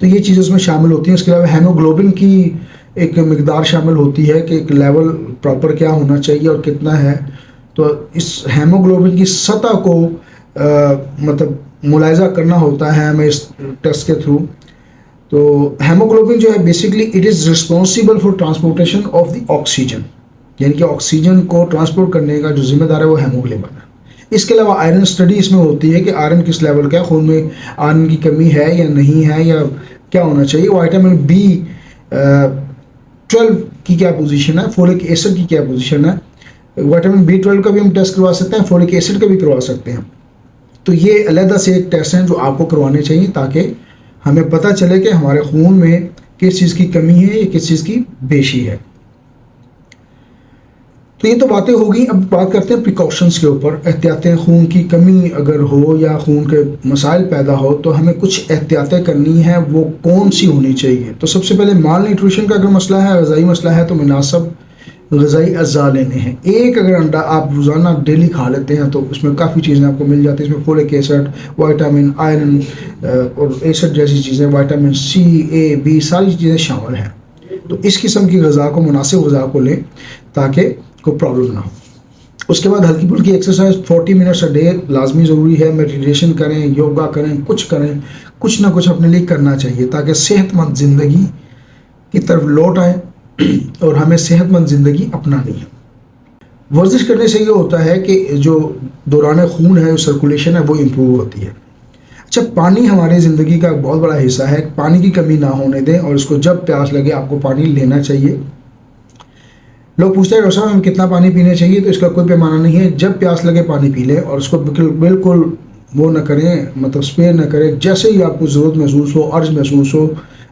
تو یہ چیزیں اس میں شامل ہوتی ہیں. اس کے علاوہ ہیموگلوبن کی ایک مقدار شامل ہوتی ہے کہ ایک لیول پراپر کیا ہونا چاہیے اور کتنا ہے. تو اس ہیموگلوبن کی سطح کو مطلب ملاحظہ کرنا ہوتا ہے ہمیں اس ٹیسٹ کے تھرو. تو ہیموگلوبن جو ہے basically it is responsible for transportation of the oxygen, یعنی کہ آکسیجن کو ٹرانسپورٹ کرنے کا جو ذمہ دار ہے وہ ہیموگلوبن ہے. اس کے علاوہ آئرن اسٹڈی اس میں ہوتی ہے کہ آئرن کس لیول کا ہے، خون میں آئرن کی کمی ہے یا نہیں ہے یا کیا ہونا چاہیے. وائٹامن B12 کی کیا پوزیشن ہے، فولک ایسڈ کی کیا پوزیشن ہے. وائٹامن B12 کا بھی ہم ٹیسٹ کروا سکتے ہیں، فولک ایسڈ کا بھی کروا سکتے ہیں. تو یہ علیحدہ سے ایک ٹیسٹ ہیں جو آپ کو کروانے چاہیے تاکہ ہمیں پتہ چلے کہ ہمارے خون میں کس چیز کی کمی ہے یا کس چیز کی بیشی ہے. تو یہ تو باتیں ہو گئی. اب بات کرتے ہیں پریکاشنس کے اوپر. احتیاطیں، خون کی کمی اگر ہو یا خون کے مسائل پیدا ہو تو ہمیں کچھ احتیاطیں کرنی ہیں، وہ کون سی ہونی چاہیے. تو سب سے پہلے مال نیوٹریشن کا اگر مسئلہ ہے، غذائی مسئلہ ہے، تو مناسب غذائی اجزاء لینے ہیں. ایک اگر انڈا آپ روزانہ ڈیلی کھا لیتے ہیں تو اس میں کافی چیزیں آپ کو مل جاتی ہیں. اس میں فولک ایسڈ، وائٹامن، آئرن اور ایسڈ جیسی چیزیں، وائٹامن C A B ساری چیزیں شامل ہیں. تو اس قسم کی غذا کو، مناسب غذا کو لیں تاکہ کوئی پرابلم نہ ہو. اس کے بعد ہلکی پھلکی ایکسرسائز 40 منٹس اے ڈے لازمی ضروری ہے. میڈیٹیشن کریں، یوگا کریں، کچھ نہ کچھ اپنے لیے کرنا چاہیے تاکہ صحت مند زندگی کی طرف لوٹ آئیں اور ہمیں صحت مند زندگی اپنانی ہے. ورزش کرنے سے یہ ہوتا ہے کہ جو دوران خون ہے، جو سرکولیشن ہے، وہ امپروو ہوتی ہے. اچھا، پانی ہماری زندگی کا ایک بہت بڑا حصہ ہے. پانی کی کمی نہ ہونے دیں اور اس کو جب پیاس لگے آپ کو پانی لینا چاہیے. لوگ پوچھتے ہیں ڈاکٹر صاحب ہمیں کتنا پانی پینا چاہیے، تو اس کا کوئی پیمانہ نہیں ہے. جب پیاس لگے پانی پی لیں اور اس کو بالکل وہ نہ کریں، مطلب اسپیئر نہ کریں. جیسے ہی آپ کو ضرورت محسوس ہو، عرض محسوس ہو،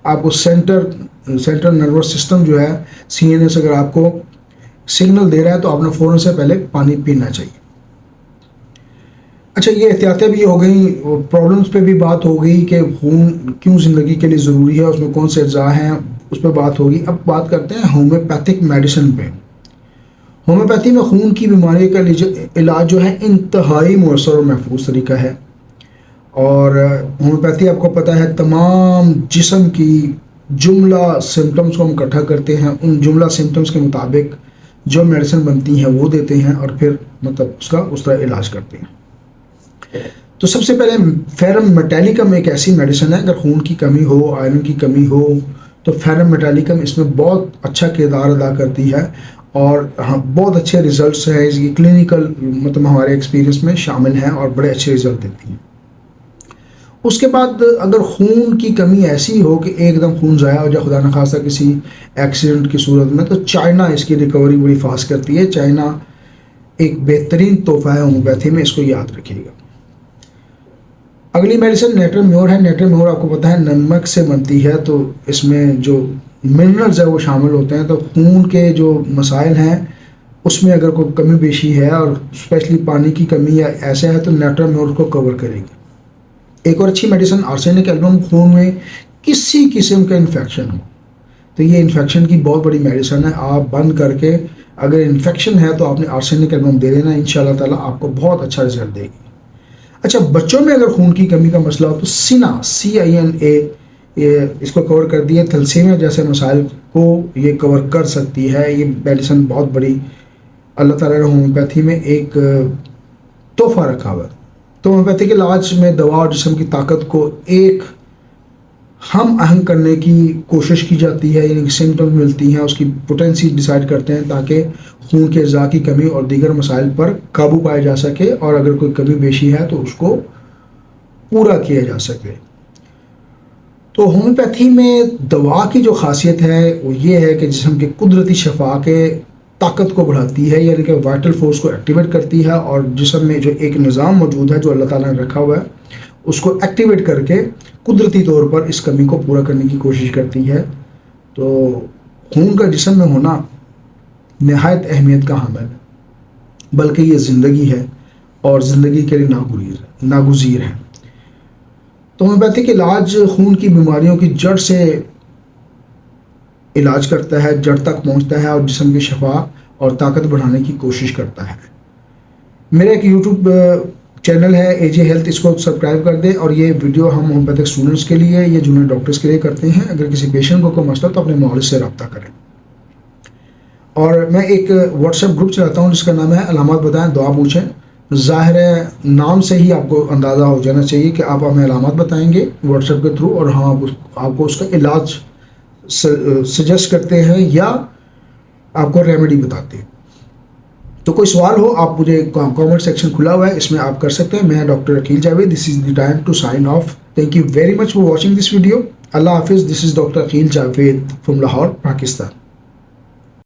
آپ کو سینٹرل نروس سسٹم جو ہے CNS اگر آپ کو سگنل دے رہا ہے تو آپ نے فوراً سے پہلے پانی پینا چاہیے. اچھا، یہ احتیاطیں بھی ہو گئیں. پرابلمس پہ بھی بات ہو گئی کہ خون کیوں زندگی کے لیے ضروری ہے، اس میں کون سے اجزاء ہیں، اس پہ بات ہوگی. اب بات کرتے ہیں ہومیوپیتھک میڈیسن پہ. ہومیوپیتھی میں خون کی بیماری کا علاج جو ہے انتہائی مؤثر اور محفوظ طریقہ ہے. اور ہومیوپیتھی آپ کو پتہ ہے تمام جسم کی جملہ سمٹمز کو ہم اکٹھا کرتے ہیں، ان جملہ سمٹمز کے مطابق جو میڈیسن بنتی ہیں وہ دیتے ہیں اور پھر مطلب اس طرح علاج کرتے ہیں. تو سب سے پہلے فیرم میٹیلیکم ایک ایسی میڈیسن ہے. اگر خون کی کمی ہو، آئرن کی کمی ہو، تو فیرم میٹیلیکم اس میں بہت اچھا کردار ادا کرتی ہے اور بہت اچھے ریزلٹس ہیں. اس کی کلینکل مطلب ہمارے ایکسپیرینس میں شامل ہیں اور بڑے اچھے ریزلٹ دیتی ہیں. اس کے بعد اگر خون کی کمی ایسی ہو کہ ایک دم خون ضائع ہو جائے، خدا نخواستہ کسی ایکسیڈنٹ کی صورت میں، تو چائنا اس کی ریکوری بڑی فاسٹ کرتی ہے. چائنا ایک بہترین تحفہ ہے ہومیوپیتھی میں، اس کو یاد رکھیے گا. اگلی میڈیسن نیٹر میور ہے. نیٹر میور آپ کو پتہ ہے نمک سے بنتی ہے، تو اس میں جو منرلز ہیں وہ شامل ہوتے ہیں. تو خون کے جو مسائل ہیں اس میں اگر کوئی کمی بیشی ہے اور اسپیشلی پانی کی کمی یا ایسا ہے تو نیٹر میور کو کور کرے گی. ایک اور اچھی میڈیسن آرسینک ایلبم. خون میں کسی قسم کا انفیکشن ہو تو یہ انفیکشن کی بہت بڑی میڈیسن ہے. آپ بند کر کے اگر انفیکشن ہے تو آپ نے آرسینک ایلبم دے دینا، انشاءاللہ تعالیٰ آپ کو بہت اچھا رزلٹ دے گی. اچھا، بچوں میں اگر خون کی کمی کا مسئلہ ہو تو سینا CINA اس کو کور کر دیا. تھیلیسیمیا جیسے مسائل کو یہ کور کر سکتی ہے. یہ میڈیسن بہت بڑی اللہ تعالیٰ نے ہومیوپیتھی میں ایک تحفہ رکھا ہوا ہے. تو ہومیوپیتھی کے علاج میں دوا اور جسم کی طاقت کو ایک ہم آہنگ کرنے کی کوشش کی جاتی ہے، یعنی سمٹمز ملتی ہیں، اس کی پوٹینسی ڈیسائیڈ کرتے ہیں تاکہ خون کے اجزاء کی کمی اور دیگر مسائل پر قابو پایا جا سکے اور اگر کوئی کمی بیشی ہے تو اس کو پورا کیا جا سکے. تو ہومیوپیتھی میں دوا کی جو خاصیت ہے وہ یہ ہے کہ جسم کے قدرتی شفا کے طاقت کو بڑھاتی ہے، یعنی کہ وائٹل فورس کو ایکٹیویٹ کرتی ہے اور جسم میں جو ایک نظام موجود ہے جو اللہ تعالیٰ نے رکھا ہوا ہے اس کو ایکٹیویٹ کر کے قدرتی طور پر اس کمی کو پورا کرنے کی کوشش کرتی ہے. تو خون کا جسم میں ہونا نہایت اہمیت کا حامل ہے، بلکہ یہ زندگی ہے اور زندگی کے لیے ناگزیر ہے. تو ہومیوپیتھک علاج خون کی بیماریوں کی جڑ سے علاج کرتا ہے، جڑ تک پہنچتا ہے اور جسم کی شفا اور طاقت بڑھانے کی کوشش کرتا ہے. میرا ایک YouTube چینل ہے اے جے ہیلتھ، اس کو سبسکرائب کر دیں. اور یہ ویڈیو ہم ہومیوپیتھک اسٹوڈنٹس کے لیے یا جونیئر ڈاکٹرس کے لیے کرتے ہیں. اگر کسی پیشنٹ کو کوئی مسئلہ تو اپنے معالج سے رابطہ کریں. اور میں ایک واٹس ایپ گروپ چلاتا ہوں جس کا نام ہے علامات بتائیں دعا پوچھیں. ظاہر ہے نام سے ہی آپ کو اندازہ ہو جانا چاہیے کہ آپ ہمیں علامات بتائیں گے واٹس ایپ کے تھرو، اور ہم آپ کو اس کا علاج سجیسٹ کرتے ہیں یا آپ کو ریمیڈی بتاتے ہیں. تو کوئی سوال ہو آپ مجھے کامنٹ سیکشن کھلا ہوا ہے، اس میں آپ کر سکتے ہیں. میں doctor Aqeel Javed. This is the time to sign off. Thank you very much for watching this video. اللہ حافظ. This is doctor Aqeel Javed from Lahore, Pakistan.